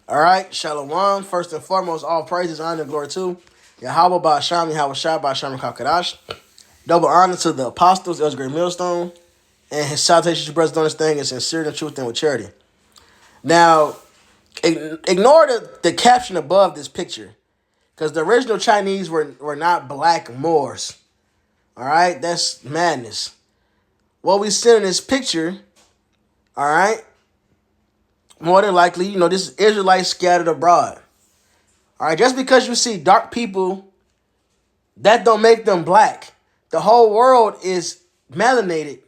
All right, Shalom. First and foremost, all praises, honor, and glory to Yahweh Ba'Sham, Yahweh Shai Ba'Sham Kakadash. Double honor to the apostles, Elder Great Millstone, and his salutations to brothers doing this thing in sincerity and truth and with charity. Now, ignore the caption above this picture, because the original Chinese were not black Moors. All right, that's madness. What we see in this picture, all right, more than likely, this is Israelites scattered abroad. All right, just because you see dark people, that don't make them black. The whole world is melanated,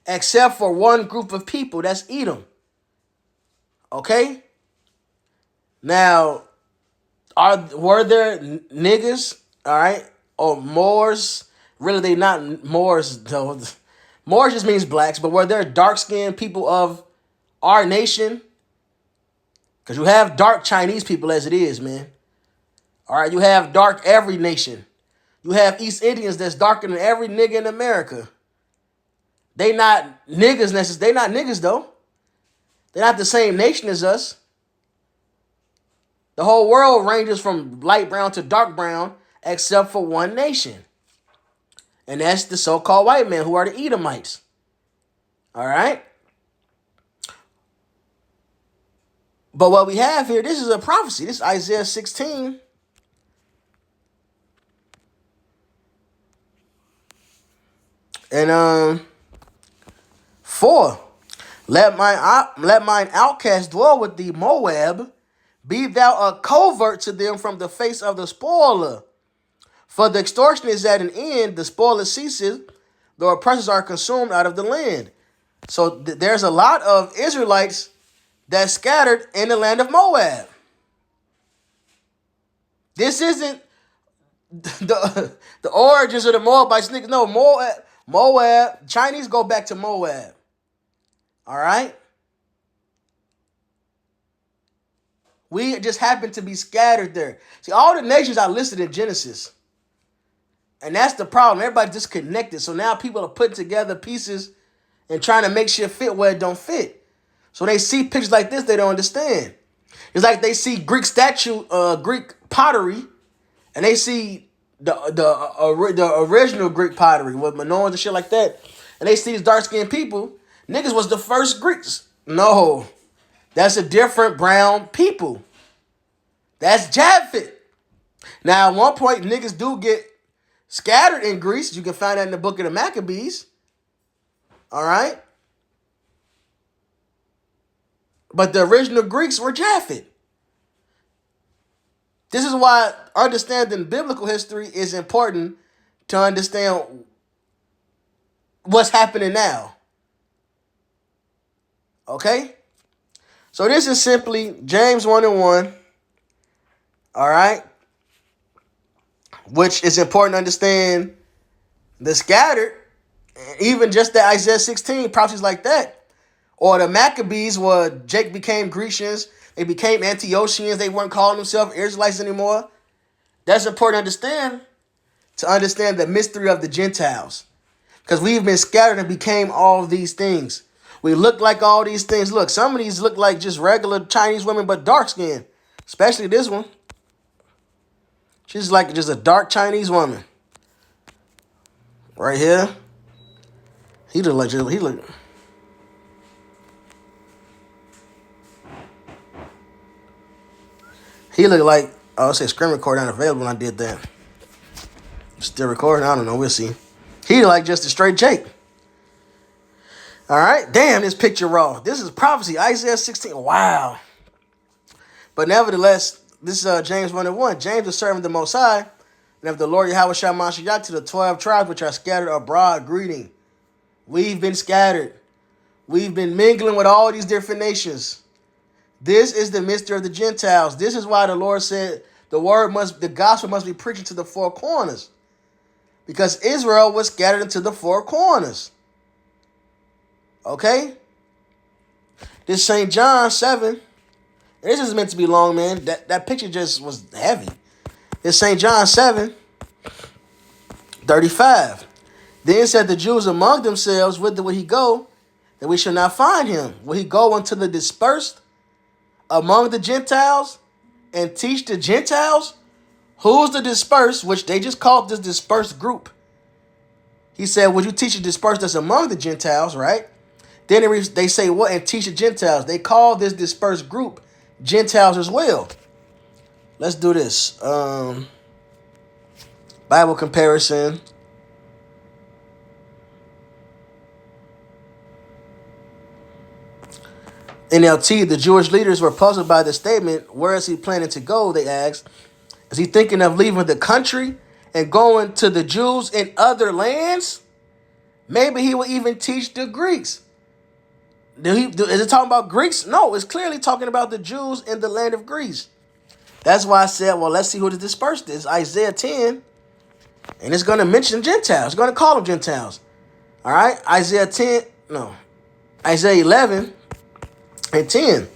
except for one group of people. That's Edom. Okay. Now, were there niggas? All right, or Moors? Really, they not Moors though. Moors just means blacks. But were there dark skinned people of our nation? Because you have dark Chinese people as it is, man. All right, you have dark every nation. You have East Indians that's darker than every nigga in America. They not niggas necessarily. They not niggas though. They're not the same nation as us. The whole world ranges from light brown to dark brown, except for one nation. And that's the so-called white men, who are the Edomites. All right? But what we have here, this is a prophecy. This is Isaiah 16. And 4. Let mine outcast dwell with thee, Moab. Be thou a covert to them from the face of the spoiler. For the extortion is at an end, the spoiler ceases, the oppressors are consumed out of the land. So there's a lot of Israelites that scattered in the land of Moab. This isn't the origins of the Moabites. No, Moab, Chinese go back to Moab. All right? We just happen to be scattered there. See, all the nations are listed in Genesis. And that's the problem. Everybody disconnected. So now people are putting together pieces and trying to make shit fit where it don't fit. So they see pictures like this, they don't understand. It's like they see Greek Greek pottery, and they see the original Greek pottery with Minoans and shit like that. And they see these dark-skinned people. Niggas was the first Greeks. No. That's a different brown people. That's Japhet. Now, at one point, niggas do get scattered in Greece. You can find that in the book of the Maccabees. All right? But the original Greeks were Japhet. This is why understanding biblical history is important to understand what's happening now. Okay? So this is simply James 1:1. All right? Which is important to understand the scattered, even just the Isaiah 16, prophecies like that. Or the Maccabees, where Jake became Grecians, they became Antiochians, they weren't calling themselves Israelites anymore. That's important to understand the mystery of the Gentiles. Because we've been scattered and became all of these things. We look like all these things. Look, some of these look like just regular Chinese women, but dark skinned. Especially this one. She's like just a dark Chinese woman. Right here. He look like oh, it said screen record unavailable when I did that. Still recording? I don't know. We'll see. He like just a straight Jake. All right. Damn, this picture raw. This is prophecy. Isaiah 16. Wow. But nevertheless, this is James 1:1. James, the servant of the Most High, and of the Lord Yahweh Shai Mashiach, to the 12 tribes which are scattered abroad, greeting. We've been scattered. We've been mingling with all these different nations. This is the mystery of the Gentiles. This is why the Lord said the gospel must be preached to the four corners. Because Israel was scattered into the four corners. Okay? This St. John 7. This is meant to be long, man. That picture just was heavy. This St. John 7:35. Then said the Jews among themselves, whither will he go, that we shall not find him? Will he go unto the dispersed among the Gentiles and teach the Gentiles? Who's the dispersed, which they just called this dispersed group? He said, would you teach the dispersed that's among the Gentiles, right? Then they say what? And teach the Gentiles. They call this dispersed group Gentiles as well. Let's do this. Bible comparison. NLT, the Jewish leaders were puzzled by the statement. Where is he planning to go? They asked. Is he thinking of leaving the country and going to the Jews in other lands? Maybe he will even teach the Greeks. Is it talking about Greeks? No, it's clearly talking about the Jews in the land of Greece. That's why I said, well, let's see who the dispersed is. Isaiah 10, and it's going to mention Gentiles. It's going to call them Gentiles. All right, Isaiah 11 and 10.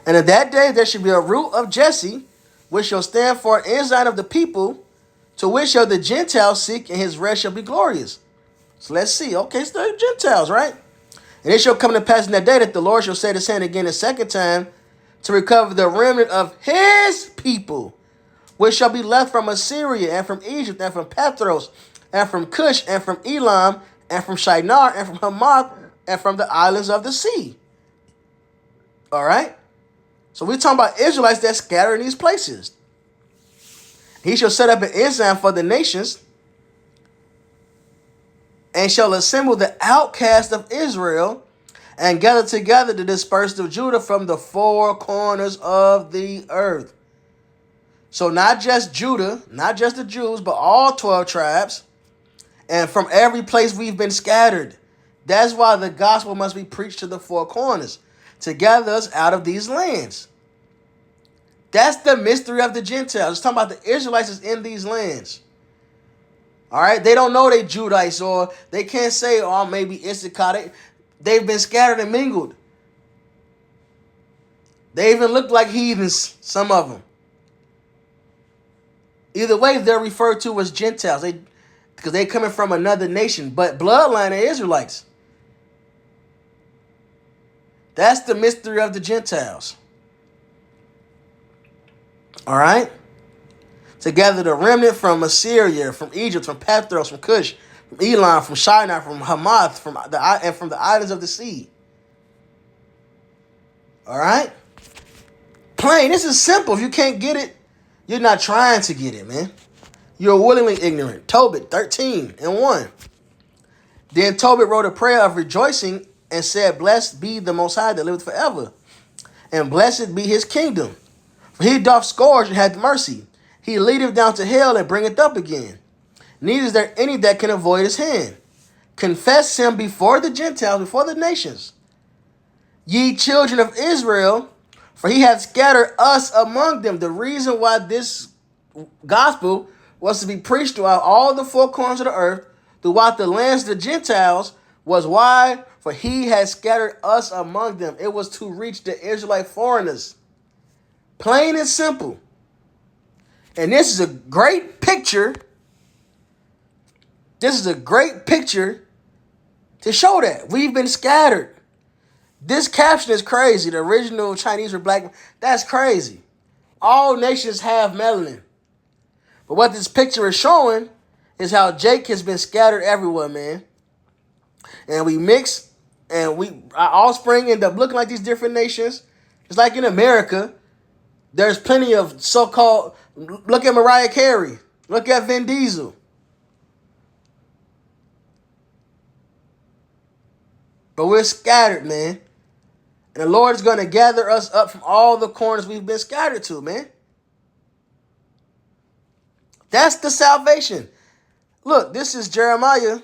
And in that day there should be a root of Jesse, which shall stand for an ensign of the people, to which shall the Gentiles seek, and his rest shall be glorious. So let's see. Okay, so they're Gentiles, right? And it shall come to pass in that day that the Lord shall set his hand again a second time to recover the remnant of his people, which shall be left from Assyria and from Egypt and from Pathros and from Cush and from Elam and from Shinar and from Hamath and from the islands of the sea. All right? So we're talking about Israelites that scatter in these places. He shall set up an ensign for the nations and shall assemble the outcast of Israel and gather together the dispersed of Judah from the four corners of the earth. So not just Judah, not just the Jews, but all 12 tribes, and from every place we've been scattered. That's why the gospel must be preached to the four corners, to gather us out of these lands. That's the mystery of the Gentiles. It's talking about the Israelites is in these lands. All right, they don't know they Judites, or they can't say, oh, maybe Issachar. They've been scattered and mingled. They even look like heathens, some of them. Either way, they're referred to as Gentiles, because they're coming from another nation, but bloodline of Israelites. That's the mystery of the Gentiles. All right? To gather the remnant from Assyria, from Egypt, from Pathros, from Cush, from Elam, from Shinar, from Hamath, from the islands of the sea. All right? Plain. This is simple. If you can't get it, you're not trying to get it, man. You're willingly ignorant. Tobit 13 and 1. Then Tobit wrote a prayer of rejoicing and said, blessed be the Most High that liveth forever, and blessed be his kingdom. For he doth scourge and hath mercy. He leadeth down to hell and bringeth up again. Neither is there any that can avoid his hand. Confess him before the Gentiles, before the nations. Ye children of Israel, for he hath scattered us among them. The reason why this gospel was to be preached throughout all the four corners of the earth, throughout the lands of the Gentiles, was why? For he has scattered us among them. It was to reach the Israelite foreigners. Plain and simple. And this is a great picture. This is a great picture to show that we've been scattered. This caption is crazy. The original Chinese were black. That's crazy. All nations have melanin. But what this picture is showing is how Jake has been scattered everywhere, man. And we mix, and our offspring end up looking like these different nations. It's like in America, there's plenty of so-called, look at Mariah Carey. Look at Vin Diesel. But we're scattered, man. And the Lord is going to gather us up from all the corners we've been scattered to, man. That's the salvation. Look, this is Jeremiah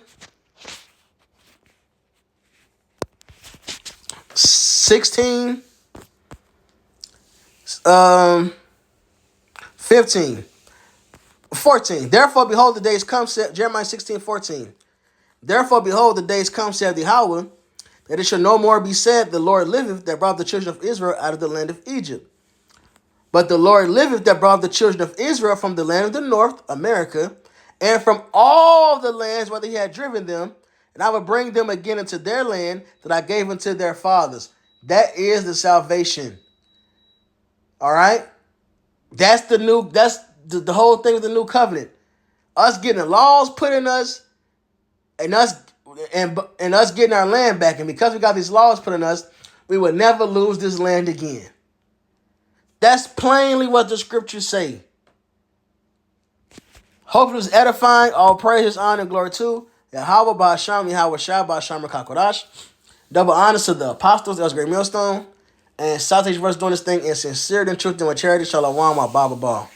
16, 15, 14. Therefore, behold, the days come, Jeremiah 16, 14. Therefore, behold, the days come, saith Yahweh, that it shall no more be said, the Lord liveth, that brought the children of Israel out of the land of Egypt. But the Lord liveth, that brought the children of Israel from the land of the north, America, and from all the lands where he had driven them, and I will bring them again into their land that I gave unto their fathers. That is the salvation. All right? That's the whole thing with the new covenant. Us getting the laws put in us and us and us getting our land back. And because we got these laws put in us, we will never lose this land again. That's plainly what the scriptures say. Hope it was edifying. All praises, honor, and glory to Yahweh Ba'Hasham, Yahweh Shai Ba'Hasham Kakodash. Double honors to the apostles, that was Great Millstone. And Salvation verse doing this thing in sincerity and truth and with charity. Shalom, my Baba Ball.